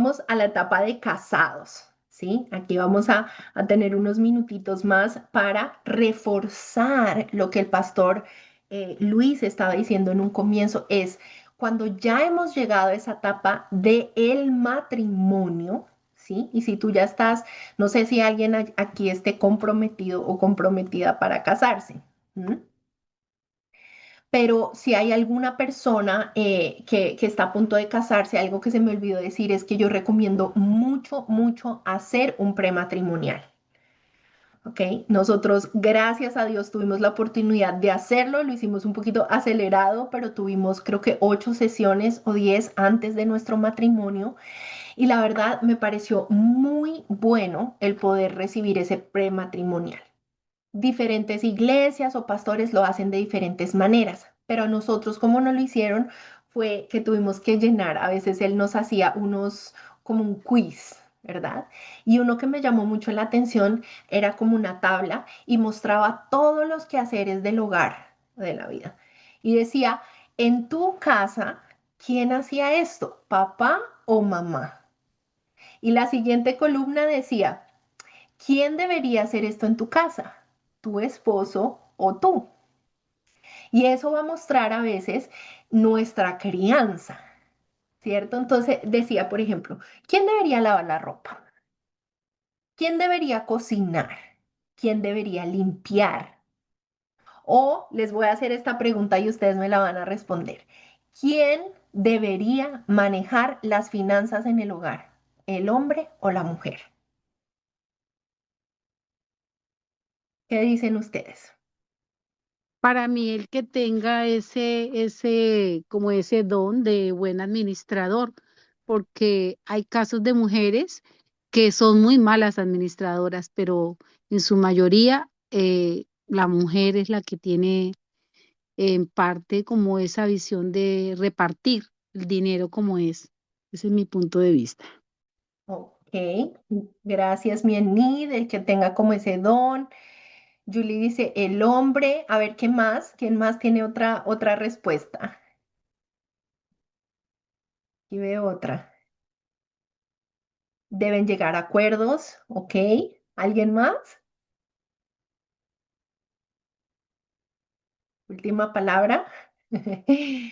vamos a la etapa de casados, ¿sí? Aquí vamos a tener unos minutitos más para reforzar lo que el pastor Luis estaba diciendo en un comienzo, es cuando ya hemos llegado a esa etapa de el matrimonio, ¿sí? Y si tú ya estás, no sé si alguien aquí esté comprometido o comprometida para casarse. ¿M? Pero si hay alguna persona que está a punto de casarse, algo que se me olvidó decir es que yo recomiendo mucho, mucho hacer un prematrimonial. ¿Ok? Nosotros, gracias a Dios, tuvimos la oportunidad de hacerlo, lo hicimos un poquito acelerado, pero tuvimos creo que 8 sesiones o 10 antes de nuestro matrimonio y la verdad me pareció muy bueno el poder recibir ese prematrimonial. Diferentes iglesias o pastores lo hacen de diferentes maneras, pero a nosotros como no lo hicieron fue que tuvimos que llenar, a veces él nos hacía unos como un quiz, ¿verdad? Y uno que me llamó mucho la atención era como una tabla y mostraba todos los quehaceres del hogar, de la vida. Y decía, en tu casa, ¿quién hacía esto? ¿Papá o mamá? Y la siguiente columna decía, ¿quién debería hacer esto en tu casa? ¿Tu esposo o tú? Y eso va a mostrar a veces nuestra crianza, ¿cierto? Entonces decía, por ejemplo, ¿quién debería lavar la ropa? ¿Quién debería cocinar? ¿Quién debería limpiar? O les voy a hacer esta pregunta y ustedes me la van a responder. ¿Quién debería manejar las finanzas en el hogar? ¿El hombre o la mujer? ¿Qué dicen ustedes? Para mí, el que tenga como ese don de buen administrador, porque hay casos de mujeres que son muy malas administradoras, pero en su mayoría la mujer es la que tiene en parte como esa visión de repartir el dinero como es. Ese es mi punto de vista. Ok, gracias, mi Enid, el que tenga como ese don. Julie dice el hombre. A ver, ¿qué más? ¿Quién más tiene otra respuesta? Aquí veo otra. Deben llegar a acuerdos, ok. ¿Alguien más? Última palabra.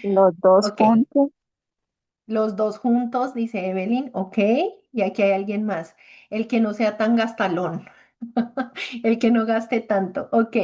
Los dos Ok, juntos. los dos juntos, dice Evelyn, ok. Y aquí hay alguien más. El que no sea tan gastalón. El que no gaste tanto. Ok.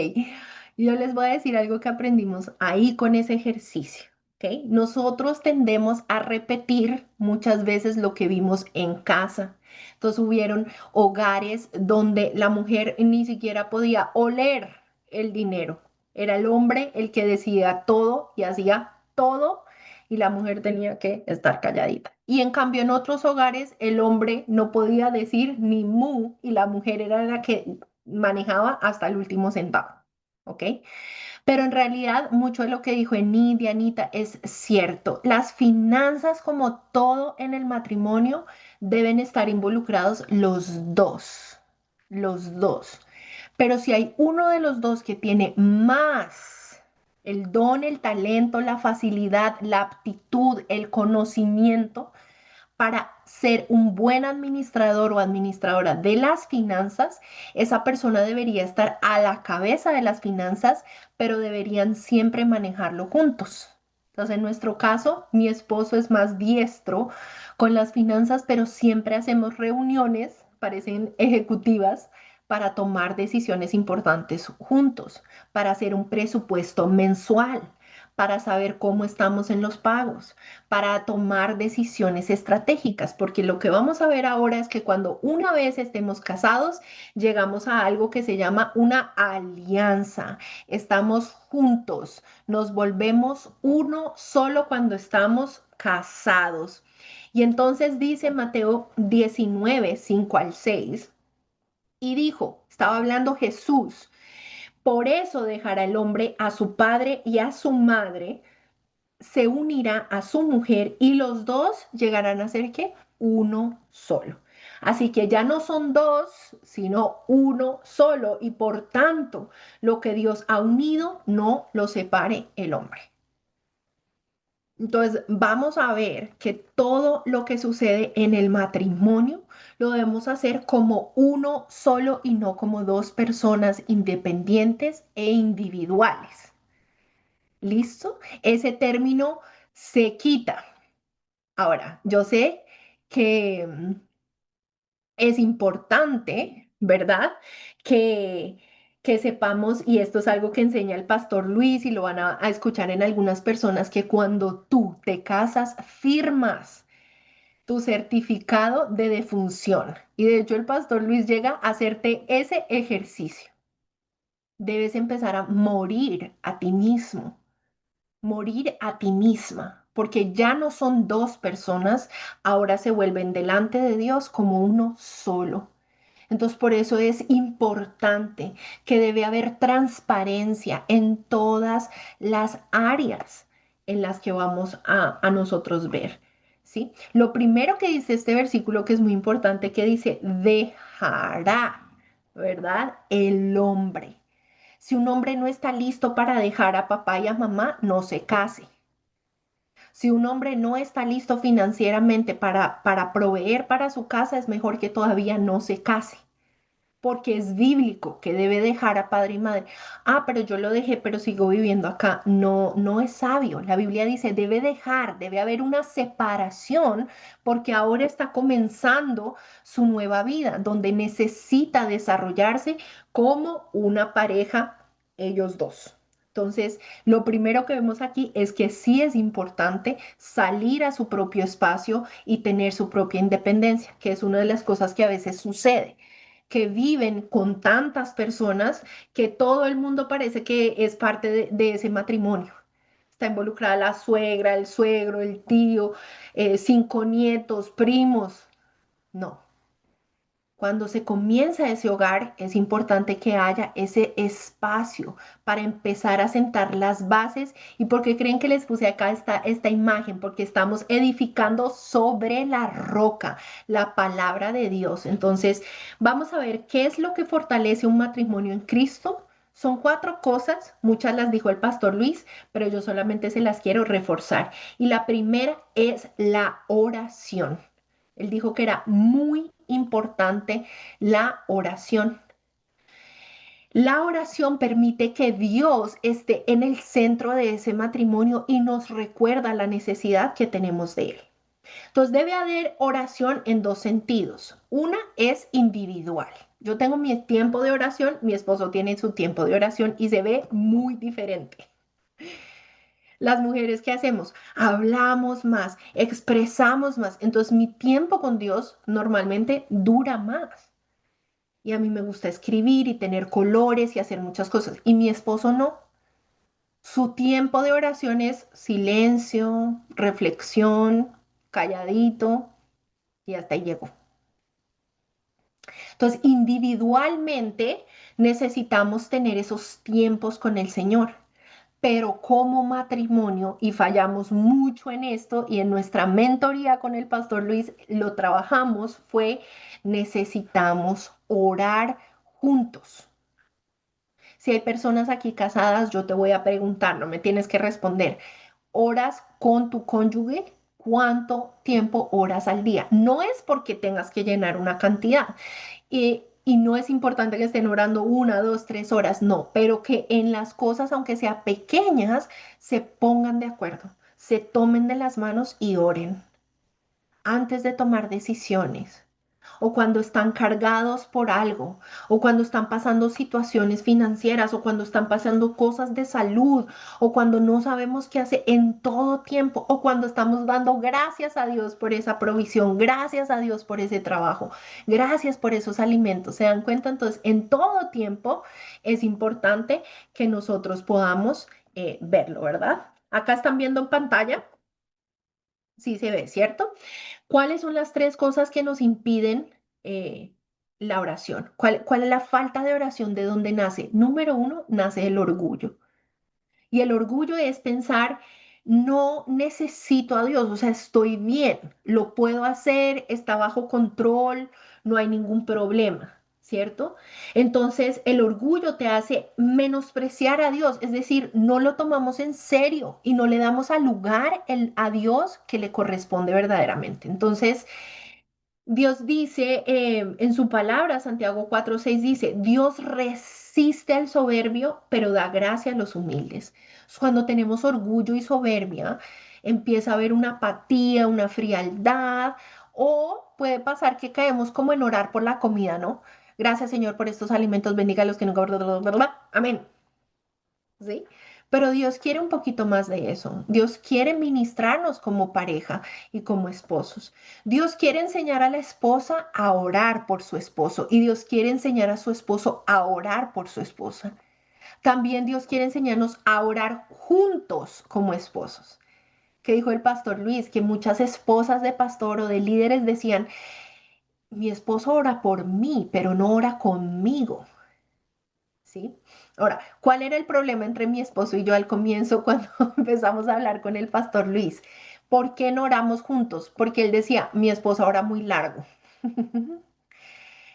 Yo les voy a decir algo que aprendimos ahí con ese ejercicio. Ok. Nosotros tendemos a repetir muchas veces lo que vimos en casa. Entonces hubieron hogares donde la mujer ni siquiera podía oler el dinero. Era el hombre el que decidía todo y hacía todo y la mujer tenía que estar calladita. Y en cambio en otros hogares el hombre no podía decir ni mu y la mujer era la que manejaba hasta el último centavo. ¿Ok? Pero en realidad mucho de lo que dijo Enidia, Anita, es cierto. Las finanzas, como todo en el matrimonio, deben estar involucrados los dos. Los dos. Pero si hay uno de los dos que tiene más el don, el talento, la facilidad, la aptitud, el conocimiento para ser un buen administrador o administradora de las finanzas, esa persona debería estar a la cabeza de las finanzas, pero deberían siempre manejarlo juntos. Entonces, en nuestro caso, mi esposo es más diestro con las finanzas, pero siempre hacemos reuniones, parecen ejecutivas, para tomar decisiones importantes juntos, para hacer un presupuesto mensual, para saber cómo estamos en los pagos, para tomar decisiones estratégicas, porque lo que vamos a ver ahora es que cuando una vez estemos casados, llegamos a algo que se llama una alianza. Estamos juntos, nos volvemos uno solo cuando estamos casados. Y entonces dice Mateo 19 5 al 6 y dijo, estaba hablando Jesús, por eso dejará el hombre a su padre y a su madre, se unirá a su mujer y los dos llegarán a ser ¿qué? Uno solo. Así que ya no son dos, sino uno solo y por tanto lo que Dios ha unido no lo separe el hombre. Entonces, vamos a ver que todo lo que sucede en el matrimonio lo debemos hacer como uno solo y no como dos personas independientes e individuales. ¿Listo? Ese término se quita. Ahora, yo sé que es importante, ¿verdad? Que, que sepamos, y esto es algo que enseña el pastor Luis y lo van a escuchar en algunas personas, que cuando tú te casas, firmas tu certificado de defunción. Y de hecho el pastor Luis llega a hacerte ese ejercicio. Debes empezar a morir a ti mismo, morir a ti misma, porque ya no son dos personas, ahora se vuelven delante de Dios como uno solo. Entonces, por eso es importante que debe haber transparencia en todas las áreas en las que vamos a nosotros ver, ¿sí? Lo primero que dice este versículo, que es muy importante, que dice, dejará, ¿verdad? El hombre. Si un hombre no está listo para dejar a papá y a mamá, no se case. Si un hombre no está listo financieramente para proveer para su casa, es mejor que todavía no se case, porque es bíblico que debe dejar a padre y madre. Ah, pero yo lo dejé, pero sigo viviendo acá. No, no es sabio. La Biblia dice, debe dejar, debe haber una separación, porque ahora está comenzando su nueva vida, donde necesita desarrollarse como una pareja, ellos dos. Entonces, lo primero que vemos aquí es que sí es importante salir a su propio espacio y tener su propia independencia, que es una de las cosas que a veces sucede, que viven con tantas personas que todo el mundo parece que es parte de ese matrimonio. Está involucrada la suegra, el suegro, el tío, 5 nietos, primos. No. Cuando se comienza ese hogar, es importante que haya ese espacio para empezar a sentar las bases. ¿Y por qué creen que les puse acá esta imagen? Porque estamos edificando sobre la roca, la palabra de Dios. Entonces, vamos a ver qué es lo que fortalece un matrimonio en Cristo. Son 4 cosas, muchas las dijo el pastor Luis, pero yo solamente se las quiero reforzar. Y la primera es la oración. Él dijo que era muy importante la oración. La oración permite que Dios esté en el centro de ese matrimonio y nos recuerda la necesidad que tenemos de Él. Entonces debe haber oración en dos sentidos. Una es individual. Yo tengo mi tiempo de oración, mi esposo tiene su tiempo de oración y se ve muy diferente. Las mujeres, ¿qué hacemos? Hablamos más, expresamos más. Entonces mi tiempo con Dios normalmente dura más. Y a mí me gusta escribir y tener colores y hacer muchas cosas. Y mi esposo no. Su tiempo de oración es silencio, reflexión, calladito y hasta ahí llegó. Entonces, individualmente necesitamos tener esos tiempos con el Señor. Pero como matrimonio, y fallamos mucho en esto, y en nuestra mentoría con el pastor Luis lo trabajamos, fue necesitamos orar juntos. Si hay personas aquí casadas, yo te voy a preguntar, no me tienes que responder. ¿Oras con tu cónyuge? ¿Cuánto tiempo oras al día? No es porque tengas que llenar una cantidad. Y no es importante que estén orando 1, 2, 3 horas, no, pero que en las cosas, aunque sean pequeñas, se pongan de acuerdo, se tomen de las manos y oren antes de tomar decisiones, o cuando están cargados por algo, o cuando están pasando situaciones financieras, o cuando están pasando cosas de salud, o cuando no sabemos qué hacer en todo tiempo, o cuando estamos dando gracias a Dios por esa provisión, gracias a Dios por ese trabajo, gracias por esos alimentos. ¿Se dan cuenta? Entonces, en todo tiempo es importante que nosotros podamos verlo, ¿verdad? Acá están viendo en pantalla, sí se ve, ¿cierto? ¿Cuáles son las 3 cosas que nos impiden la oración? ¿Cuál es la falta de oración? ¿De dónde nace? Número 1, nace el orgullo. Y el orgullo es pensar, no necesito a Dios, o sea, estoy bien, lo puedo hacer, está bajo control, no hay ningún problema. ¿cierto? Entonces el orgullo te hace menospreciar a Dios, es decir, no lo tomamos en serio y no le damos al lugar a Dios que le corresponde verdaderamente. Entonces, Dios dice en su palabra, Santiago 4:6 dice, Dios resiste al soberbio, pero da gracia a los humildes. Cuando tenemos orgullo y soberbia, empieza a haber una apatía, una frialdad, o puede pasar que caemos como en orar por la comida, ¿no? Gracias, Señor, por estos alimentos, bendiga a los que nunca... Amén. ¿Sí? Pero Dios quiere un poquito más de eso. Dios quiere ministrarnos como pareja y como esposos. Dios quiere enseñar a la esposa a orar por su esposo y Dios quiere enseñar a su esposo a orar por su esposa. También Dios quiere enseñarnos a orar juntos como esposos. Que dijo el pastor Luis, que muchas esposas de pastor o de líderes decían, mi esposo ora por mí, pero no ora conmigo. ¿Sí? Ahora, ¿cuál era el problema entre mi esposo y yo al comienzo cuando empezamos a hablar con el pastor Luis? ¿Por qué no oramos juntos? Porque él decía, mi esposa ora muy largo,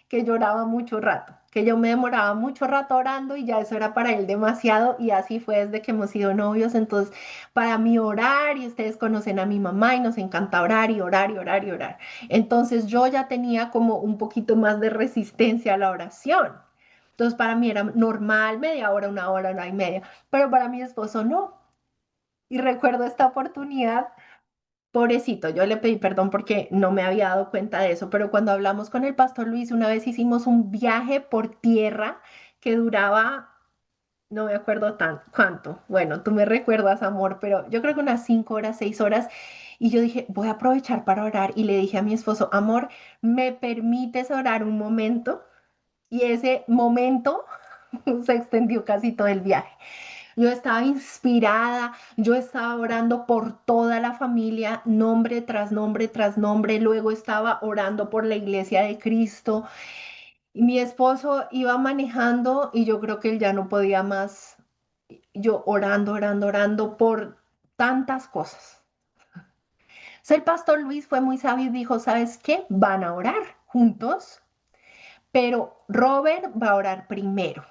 que lloraba mucho rato, que yo me demoraba mucho rato orando y ya eso era para él demasiado y así fue desde que hemos sido novios. Entonces, para mí orar, y ustedes conocen a mi mamá y nos encanta orar y orar y orar y orar. Entonces yo ya tenía como un poquito más de resistencia a la oración. Entonces para mí era normal, media hora y media, pero para mi esposo no. Y recuerdo esta oportunidad, pobrecito, yo le pedí perdón porque no me había dado cuenta de eso, pero cuando hablamos con el pastor Luis, una vez hicimos un viaje por tierra que duraba, no me acuerdo tan cuánto. Bueno, tú me recuerdas, amor, pero yo creo que unas 5 horas, 6 horas. Y yo dije, voy a aprovechar para orar. Y le dije a mi esposo, amor, ¿me permites orar un momento? Y ese momento se extendió casi todo el viaje. Yo estaba inspirada, yo estaba orando por toda la familia, nombre tras nombre tras nombre, luego estaba orando por la iglesia de Cristo. Y mi esposo iba manejando y yo creo que él ya no podía más. Yo orando, orando, orando por tantas cosas. Entonces el pastor Luis fue muy sabio y dijo, ¿sabes qué? Van a orar juntos, pero Robert va a orar primero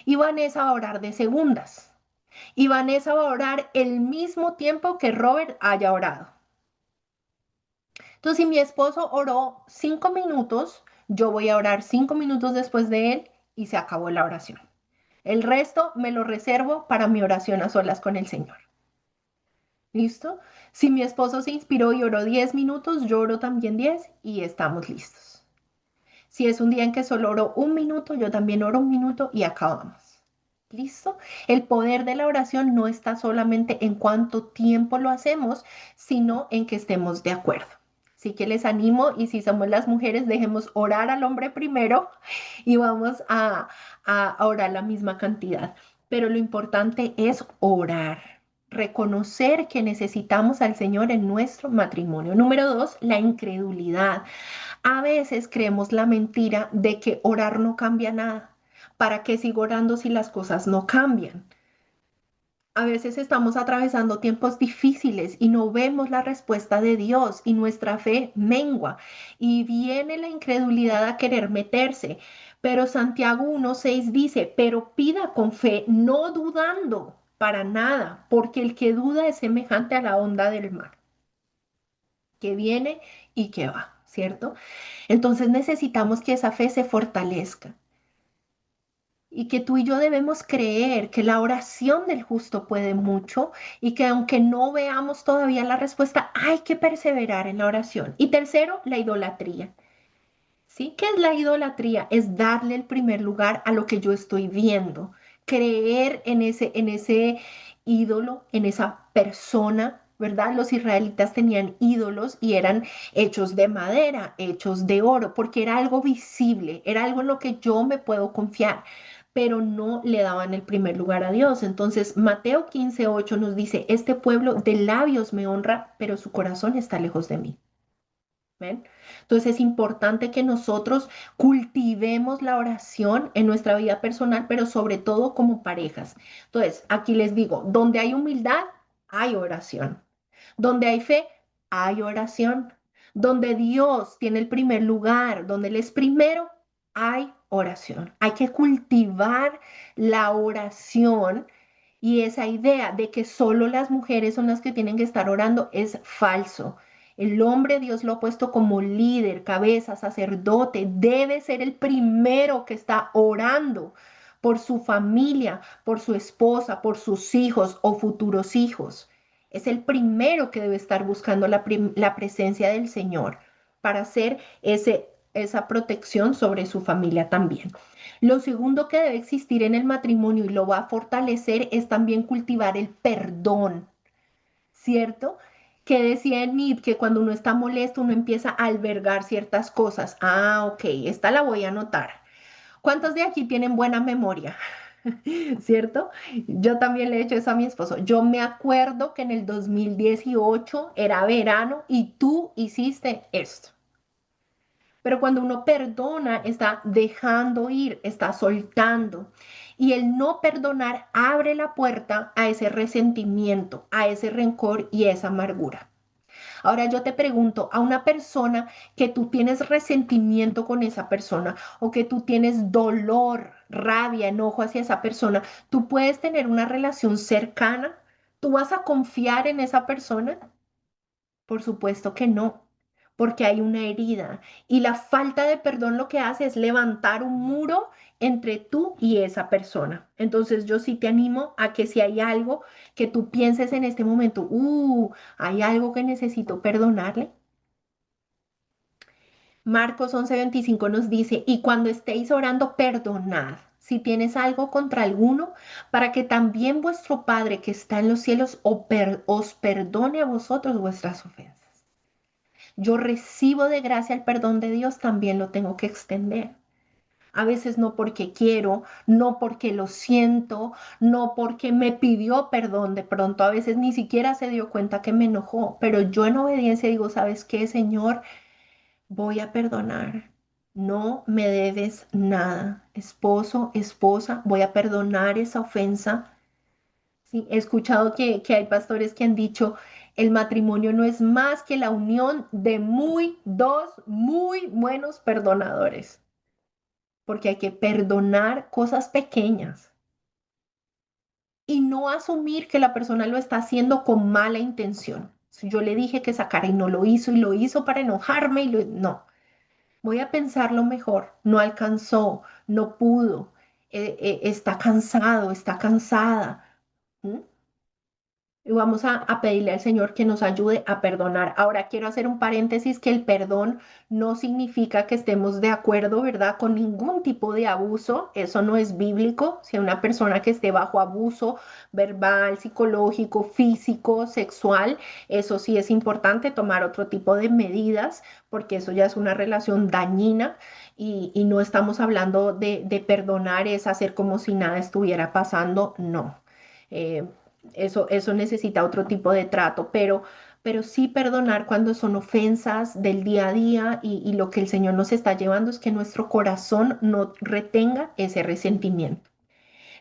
y Vanessa va a orar de segundas. Y Vanessa va a orar el mismo tiempo que Robert haya orado. Entonces, si mi esposo oró 5 minutos, yo voy a orar 5 minutos después de él y se acabó la oración. El resto me lo reservo para mi oración a solas con el Señor. ¿Listo? Si mi esposo se inspiró y oró 10 minutos, yo oro también 10 y estamos listos. Si es un día en que solo oro un minuto, yo también oro un minuto y acabamos. ¿Listo? El poder de la oración no está solamente en cuánto tiempo lo hacemos, sino en que estemos de acuerdo. Así que les animo y si somos las mujeres, dejemos orar al hombre primero y vamos a orar la misma cantidad. Pero lo importante es orar, reconocer que necesitamos al Señor en nuestro matrimonio. Número dos, la incredulidad. A veces creemos la mentira de que orar no cambia nada. ¿Para qué sigo orando si las cosas no cambian? A veces estamos atravesando tiempos difíciles y no vemos la respuesta de Dios y nuestra fe mengua y viene la incredulidad a querer meterse. Pero Santiago 1:6 dice, pero pida con fe, no dudando para nada, porque el que duda es semejante a la onda del mar, que viene y que va, ¿cierto? Entonces necesitamos que esa fe se fortalezca y que tú y yo debemos creer que la oración del justo puede mucho y que aunque no veamos todavía la respuesta, hay que perseverar en la oración. Y tercero, la idolatría. ¿Sí? ¿Qué es la idolatría? Es darle el primer lugar a lo que yo estoy viendo, creer en ese ídolo, en esa persona, ¿verdad? Los israelitas tenían ídolos y eran hechos de madera, hechos de oro, porque era algo visible, era algo en lo que yo me puedo confiar, pero no le daban el primer lugar a Dios. Entonces, Mateo 15:8 nos dice, este pueblo de labios me honra, pero su corazón está lejos de mí. ¿Ven? Entonces es importante que nosotros cultivemos la oración en nuestra vida personal, pero sobre todo como parejas. Entonces, aquí les digo, donde hay humildad, hay oración. Donde hay fe, hay oración. Donde Dios tiene el primer lugar, donde Él es primero, hay oración. Hay que cultivar la oración y esa idea de que solo las mujeres son las que tienen que estar orando es falso. El hombre Dios lo ha puesto como líder, cabeza, sacerdote. Debe ser el primero que está orando por su familia, por su esposa, por sus hijos o futuros hijos. Es el primero que debe estar buscando la presencia del Señor para hacer esa protección sobre su familia también. Lo segundo que debe existir en el matrimonio y lo va a fortalecer es también cultivar el perdón, ¿cierto? Que decía Enid que cuando uno está molesto uno empieza a albergar ciertas cosas. Ah, ok, esta la voy a anotar. ¿Cuántos de aquí tienen buena memoria? ¿Cierto? Yo también le he hecho eso a mi esposo. Yo me acuerdo que en el 2018 era verano y tú hiciste esto. Pero cuando uno perdona, está dejando ir, está soltando. Y el no perdonar abre la puerta a ese resentimiento, a ese rencor y a esa amargura. Ahora yo te pregunto, a una persona que tú tienes resentimiento con esa persona o que tú tienes dolor, rabia, enojo hacia esa persona, ¿tú puedes tener una relación cercana? ¿Tú vas a confiar en esa persona? Por supuesto que no, porque hay una herida y la falta de perdón lo que hace es levantar un muro entre tú y esa persona. Entonces yo sí te animo a que si hay algo que tú pienses en este momento, hay algo que necesito perdonarle. Marcos 11:25 nos dice, y cuando estéis orando, perdonad si tienes algo contra alguno, para que también vuestro Padre que está en los cielos os perdone a vosotros vuestras ofensas. Yo recibo de gracia el perdón de Dios, también lo tengo que extender. A veces no porque quiero, no porque lo siento, no porque me pidió perdón de pronto, a veces ni siquiera se dio cuenta que me enojó, pero yo en obediencia digo, ¿sabes qué, Señor? Voy a perdonar. No me debes nada. Esposo, esposa, voy a perdonar esa ofensa. Sí, he escuchado que hay pastores que han dicho, el matrimonio no es más que la unión de dos muy buenos perdonadores, porque hay que perdonar cosas pequeñas y no asumir que la persona lo está haciendo con mala intención. Si yo le dije que sacara y no lo hizo y lo hizo para enojarme no, voy a pensarlo mejor, no alcanzó, no pudo, está cansado, está cansada. ¿Mm? Y vamos a pedirle al Señor que nos ayude a perdonar. Ahora quiero hacer un paréntesis que el perdón no significa que estemos de acuerdo, ¿verdad? Con ningún tipo de abuso. Eso no es bíblico. Si hay una persona que esté bajo abuso verbal, psicológico, físico, sexual, eso sí es importante tomar otro tipo de medidas porque eso ya es una relación dañina y no estamos hablando de perdonar, es hacer como si nada estuviera pasando. No. Eh, eso necesita otro tipo de trato, pero sí perdonar cuando son ofensas del día a día y lo que el Señor nos está llevando es que nuestro corazón no retenga ese resentimiento.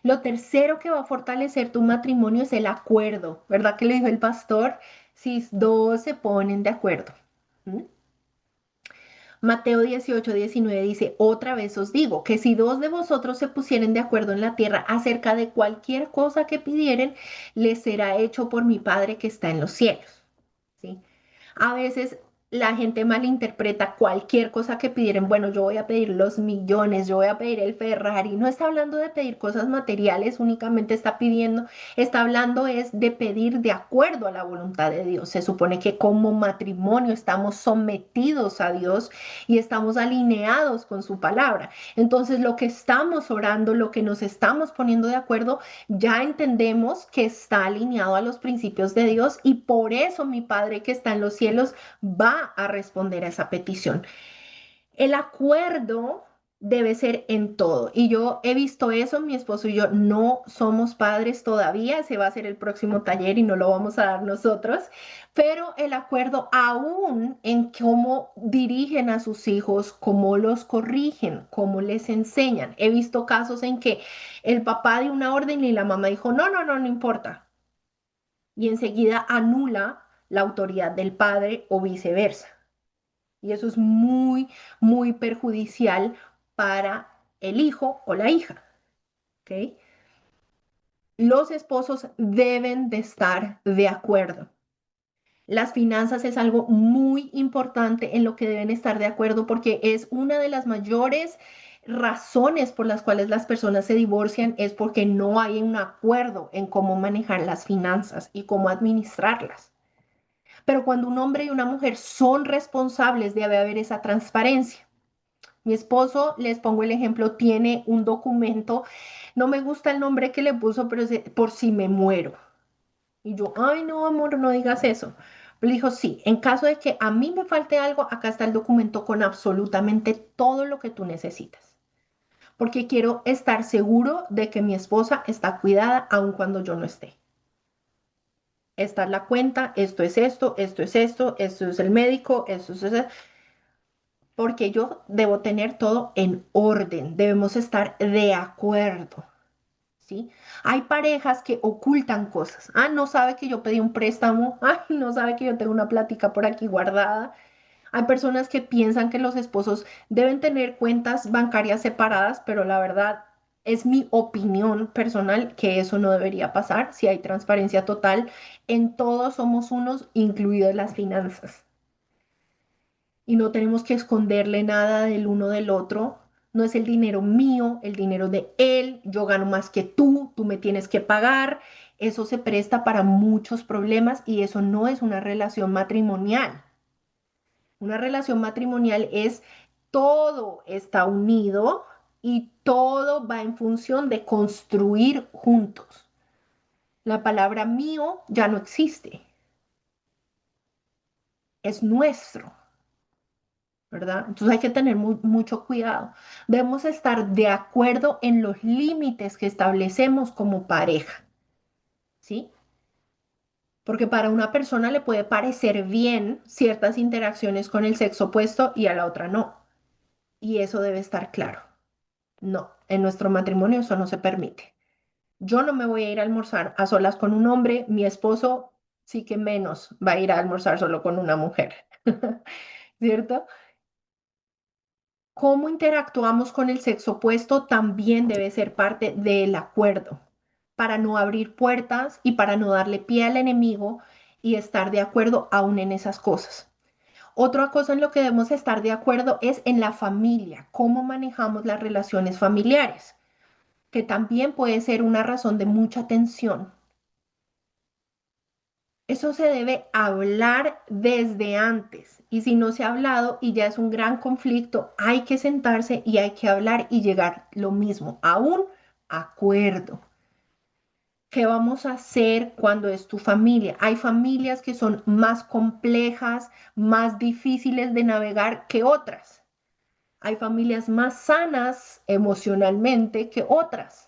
Lo tercero que va a fortalecer tu matrimonio es el acuerdo, ¿verdad que le dijo el pastor? Si dos se ponen de acuerdo. ¿Mm? Mateo 18:19 dice, otra vez os digo, que si dos de vosotros se pusieren de acuerdo en la tierra acerca de cualquier cosa que pidieren, les será hecho por mi Padre que está en los cielos. ¿Sí? A veces la gente malinterpreta cualquier cosa que pidieran. Bueno, yo voy a pedir los millones, yo voy a pedir el Ferrari. No está hablando de pedir cosas materiales, únicamente está hablando es de pedir de acuerdo a la voluntad de Dios. Se supone que como matrimonio estamos sometidos a Dios y estamos alineados con su palabra. Entonces, lo que estamos orando, lo que nos estamos poniendo de acuerdo, ya entendemos que está alineado a los principios de Dios y por eso mi Padre que está en los cielos va a responder a esa petición. El acuerdo debe ser en todo. Y yo he visto eso, mi esposo y yo no somos padres todavía, ese va a ser el próximo taller y no lo vamos a dar nosotros, pero el acuerdo aún en cómo dirigen a sus hijos, cómo los corrigen, cómo les enseñan. He visto casos en que el papá dio una orden y la mamá dijo, no, no, no, no importa. Y enseguida anula la autoridad del padre o viceversa. Y eso es muy, muy perjudicial para el hijo o la hija, ¿ok? Los esposos deben de estar de acuerdo. Las finanzas es algo muy importante en lo que deben estar de acuerdo porque es una de las mayores razones por las cuales las personas se divorcian es porque no hay un acuerdo en cómo manejar las finanzas y cómo administrarlas. Pero cuando un hombre y una mujer son responsables, debe haber esa transparencia. Mi esposo, les pongo el ejemplo, tiene un documento, no me gusta el nombre que le puso, pero es por si me muero. Y yo, ay, no, amor, no digas eso. Le dijo, sí, en caso de que a mí me falte algo, acá está el documento con absolutamente todo lo que tú necesitas. Porque quiero estar seguro de que mi esposa está cuidada aun cuando yo no esté. Esta es la cuenta, esto es esto, esto es esto, esto es el médico, esto es eso, porque yo debo tener todo en orden. Debemos estar de acuerdo. ¿Sí? Hay parejas que ocultan cosas. Ah, no sabe que yo pedí un préstamo. Ah, no sabe que yo tengo una plática por aquí guardada. Hay personas que piensan que los esposos deben tener cuentas bancarias separadas, pero la verdad es mi opinión personal que eso no debería pasar. Si hay transparencia total, en todos somos unos, incluidas las finanzas y no tenemos que esconderle nada del uno del otro. No es el dinero mío, el dinero de él, yo gano más que tú me tienes que pagar. Eso se presta para muchos problemas y eso no es una relación matrimonial. Una relación matrimonial es todo está unido y todo va en función de construir juntos. La palabra mío ya no existe, es nuestro. ¿Verdad? Entonces hay que tener mucho cuidado. Debemos estar de acuerdo en los límites que establecemos como pareja, ¿sí? Porque para una persona le puede parecer bien ciertas interacciones con el sexo opuesto y a la otra no. Y eso debe estar claro. No, en nuestro matrimonio eso no se permite. Yo no me voy a ir a almorzar a solas con un hombre, mi esposo sí que menos va a ir a almorzar solo con una mujer, ¿cierto? Cómo interactuamos con el sexo opuesto también debe ser parte del acuerdo, para no abrir puertas y para no darle pie al enemigo y estar de acuerdo aún en esas cosas. Otra cosa en lo que debemos estar de acuerdo es en la familia, cómo manejamos las relaciones familiares, que también puede ser una razón de mucha tensión. Eso se debe hablar desde antes. Y si no se ha hablado y ya es un gran conflicto, hay que sentarse y hay que hablar y llegar lo mismo, a un acuerdo. ¿Qué vamos a hacer cuando es tu familia? Hay familias que son más complejas, más difíciles de navegar que otras. Hay familias más sanas emocionalmente que otras.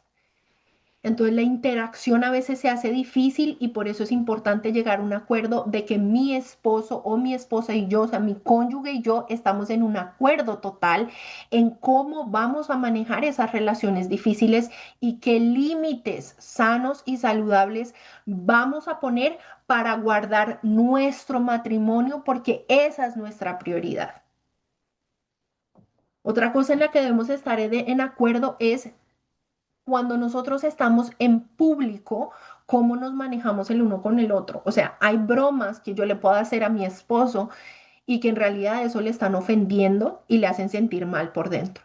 Entonces la interacción a veces se hace difícil y por eso es importante llegar a un acuerdo de que mi esposo o mi esposa y yo, o sea, mi cónyuge y yo estamos en un acuerdo total en cómo vamos a manejar esas relaciones difíciles y qué límites sanos y saludables vamos a poner para guardar nuestro matrimonio porque esa es nuestra prioridad. Otra cosa en la que debemos estar en acuerdo es cuando nosotros estamos en público, cómo nos manejamos el uno con el otro. O sea, hay bromas que yo le puedo hacer a mi esposo y que en realidad eso le están ofendiendo y le hacen sentir mal por dentro.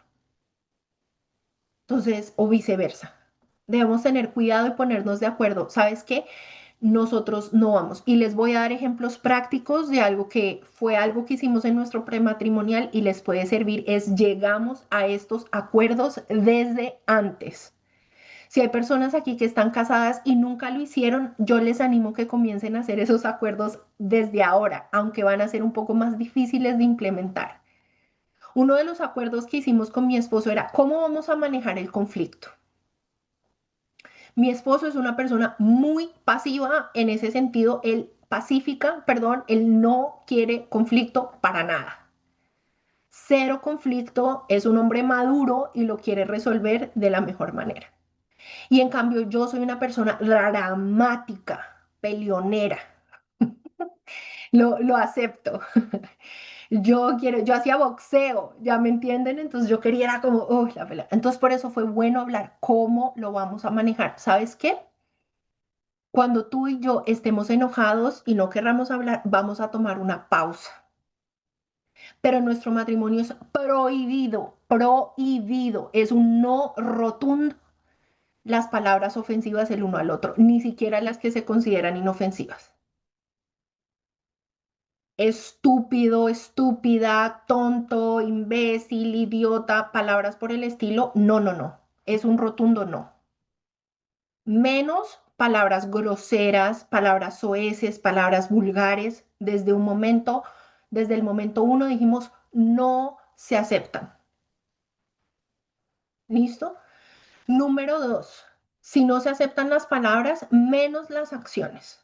Entonces, o viceversa. Debemos tener cuidado y ponernos de acuerdo. ¿Sabes qué? Nosotros no vamos. Y les voy a dar ejemplos prácticos de algo que fue algo que hicimos en nuestro prematrimonial y les puede servir. Es llegamos a estos acuerdos desde antes. Si hay personas aquí que están casadas y nunca lo hicieron, yo les animo que comiencen a hacer esos acuerdos desde ahora, aunque van a ser un poco más difíciles de implementar. Uno de los acuerdos que hicimos con mi esposo era cómo vamos a manejar el conflicto. Mi esposo es una persona muy pasiva en ese sentido, él pacífica, perdón, él no quiere conflicto para nada. Cero conflicto, es un hombre maduro y lo quiere resolver de la mejor manera. Y en cambio yo soy una persona dramática, peleonera. Lo acepto. Yo hacía boxeo, ¿ya me entienden? Entonces yo quería era como, uy, la pelea. Entonces por eso fue bueno hablar cómo lo vamos a manejar. ¿Sabes qué? Cuando tú y yo estemos enojados y no querramos hablar, vamos a tomar una pausa. Pero nuestro matrimonio es prohibido, prohibido. Es un no rotundo las palabras ofensivas el uno al otro, ni siquiera las que se consideran inofensivas. Estúpido, estúpida, tonto, imbécil, idiota, palabras por el estilo. No, no, no. Es un rotundo no. Menos palabras groseras, palabras soeces, palabras vulgares. Desde el momento uno dijimos, no se aceptan. ¿Listo? Número dos, si no se aceptan las palabras, menos las acciones.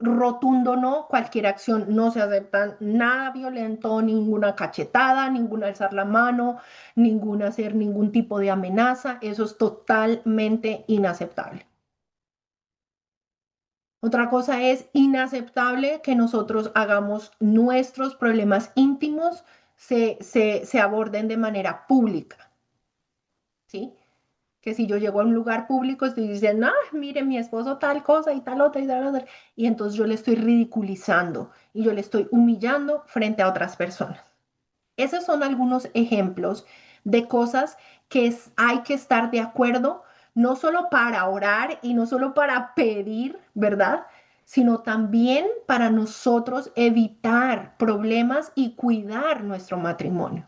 Rotundo no, cualquier acción no se acepta, nada violento, ninguna cachetada, ningún alzar la mano, ningún hacer ningún tipo de amenaza, eso es totalmente inaceptable. Otra cosa es inaceptable que nosotros hagamos nuestros problemas íntimos se aborden de manera pública, ¿sí? Que si yo llego a un lugar público, estoy diciendo, ah, mire, mi esposo tal cosa y tal otra y tal otra, y entonces yo le estoy ridiculizando y yo le estoy humillando frente a otras personas. Esos son algunos ejemplos de cosas que hay que estar de acuerdo, no solo para orar y no solo para pedir, ¿verdad? Sino también para nosotros evitar problemas y cuidar nuestro matrimonio.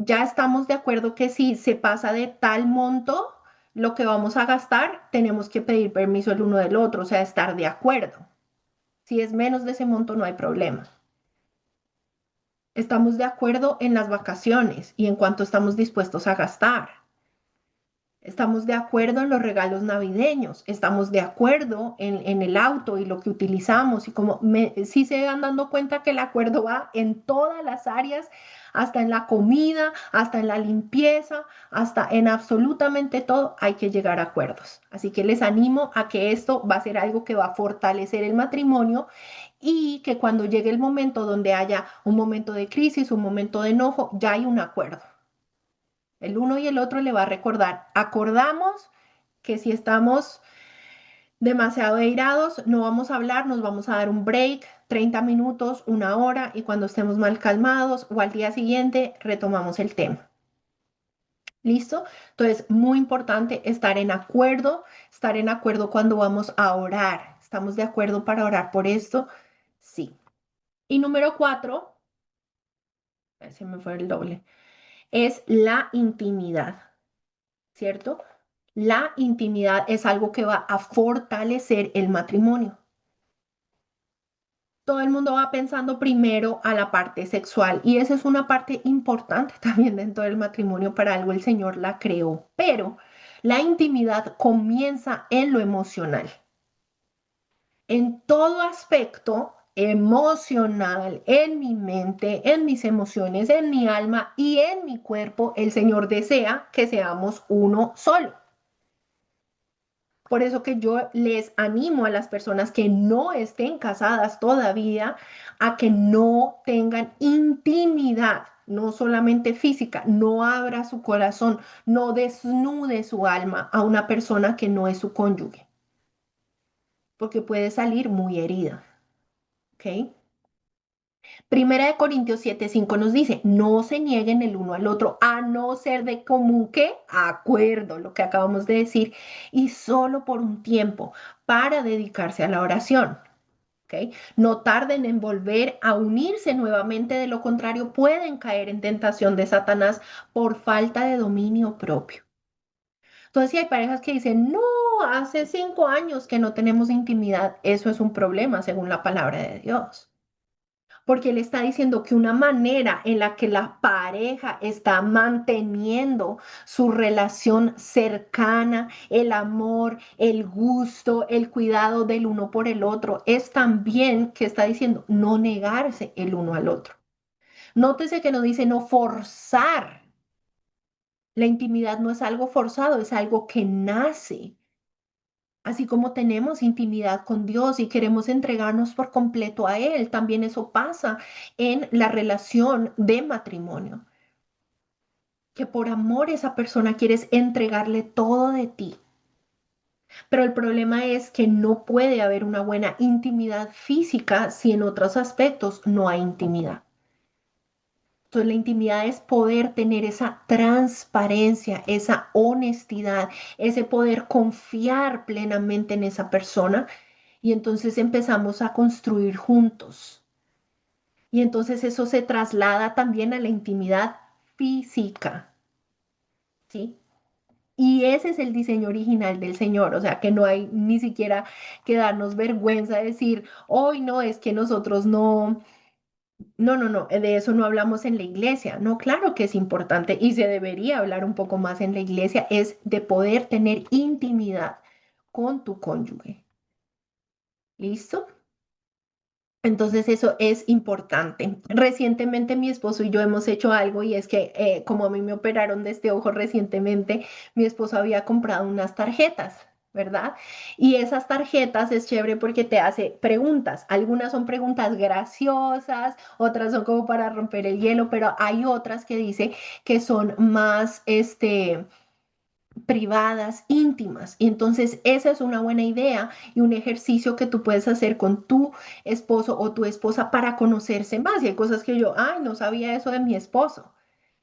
Ya estamos de acuerdo que si se pasa de tal monto, lo que vamos a gastar, tenemos que pedir permiso el uno del otro, o sea, estar de acuerdo. Si es menos de ese monto, no hay problema. Estamos de acuerdo en las vacaciones y en cuánto estamos dispuestos a gastar. Estamos de acuerdo en los regalos navideños, estamos de acuerdo en el auto y lo que utilizamos y como sí se van dando cuenta que el acuerdo va en todas las áreas, hasta en la comida, hasta en la limpieza, hasta en absolutamente todo hay que llegar a acuerdos. Así que les animo a que esto va a ser algo que va a fortalecer el matrimonio y que cuando llegue el momento donde haya un momento de crisis, un momento de enojo, ya hay un acuerdo. El uno y el otro le va a recordar, acordamos que si estamos demasiado airados, no vamos a hablar, nos vamos a dar un break, 30 minutos, una hora, y cuando estemos mal calmados o al día siguiente retomamos el tema. ¿Listo? Entonces, muy importante estar en acuerdo cuando vamos a orar. ¿Estamos de acuerdo para orar por esto? Sí. Y número cuatro, se me fue el doble, es la intimidad. ¿Cierto? La intimidad es algo que va a fortalecer el matrimonio. Todo el mundo va pensando primero a la parte sexual y esa es una parte importante también dentro del matrimonio, para algo el Señor la creó, pero la intimidad comienza en lo emocional. En todo aspecto emocional, en mi mente, en mis emociones, en mi alma y en mi cuerpo, el Señor desea que seamos uno solo. Por eso que yo les animo a las personas que no estén casadas todavía a que no tengan intimidad, no solamente física, no abra su corazón, no desnude su alma a una persona que no es su cónyuge, porque puede salir muy herida. ¿Ok? Primera de Corintios 7:5 nos dice, no se nieguen el uno al otro, a no ser de común ¿qué? Acuerdo, lo que acabamos de decir, y solo por un tiempo para dedicarse a la oración. ¿Ok? No tarden en volver a unirse nuevamente, de lo contrario pueden caer en tentación de Satanás por falta de dominio propio. Entonces, si hay parejas que dicen, no, hace 5 años que no tenemos intimidad, eso es un problema según la palabra de Dios, porque él está diciendo que una manera en la que la pareja está manteniendo su relación cercana, el amor, el gusto, el cuidado del uno por el otro, es también que está diciendo no negarse el uno al otro. Nótese que no dice no forzar. La intimidad no es algo forzado, es algo que nace. Así como tenemos intimidad con Dios y queremos entregarnos por completo a Él, también eso pasa en la relación de matrimonio, que por amor a esa persona quieres entregarle todo de ti. Pero el problema es que no puede haber una buena intimidad física si en otros aspectos no hay intimidad. Entonces la intimidad es poder tener esa transparencia, esa honestidad, ese poder confiar plenamente en esa persona y entonces empezamos a construir juntos. Y entonces eso se traslada también a la intimidad física, ¿sí? Y ese es el diseño original del Señor, o sea que no hay ni siquiera que darnos vergüenza de decir, hoy no, es que nosotros no, no, de eso no hablamos en la iglesia. No, claro que es importante y se debería hablar un poco más en la iglesia, es de poder tener intimidad con tu cónyuge. ¿Listo? Entonces eso es importante. Recientemente mi esposo y yo hemos hecho algo y es que como a mí me operaron de este ojo recientemente, mi esposo había comprado unas tarjetas, ¿verdad? Y esas tarjetas es chévere porque te hace preguntas. Algunas son preguntas graciosas, otras son como para romper el hielo, pero hay otras que dice que son más, privadas, íntimas. Y entonces esa es una buena idea y un ejercicio que tú puedes hacer con tu esposo o tu esposa para conocerse más. Y hay cosas que yo, ay, no sabía eso de mi esposo.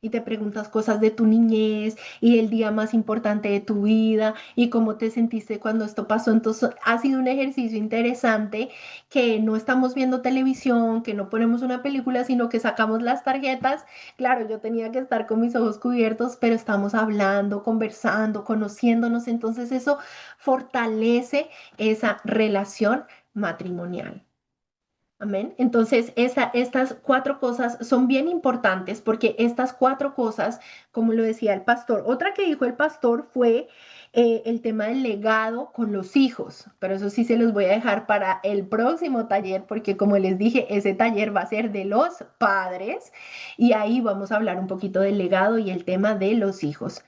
Y te preguntas cosas de tu niñez y el día más importante de tu vida y cómo te sentiste cuando esto pasó. Entonces ha sido un ejercicio interesante que no estamos viendo televisión, que no ponemos una película, sino que sacamos las tarjetas. Claro, yo tenía que estar con mis ojos cubiertos, pero estamos hablando, conversando, conociéndonos, entonces eso fortalece esa relación matrimonial. Amén. Entonces, estas cuatro cosas son bien importantes porque estas cuatro cosas, como lo decía el pastor, otra que dijo el pastor fue el tema del legado con los hijos, pero eso sí se los voy a dejar para el próximo taller porque como les dije, ese taller va a ser de los padres y ahí vamos a hablar un poquito del legado y el tema de los hijos.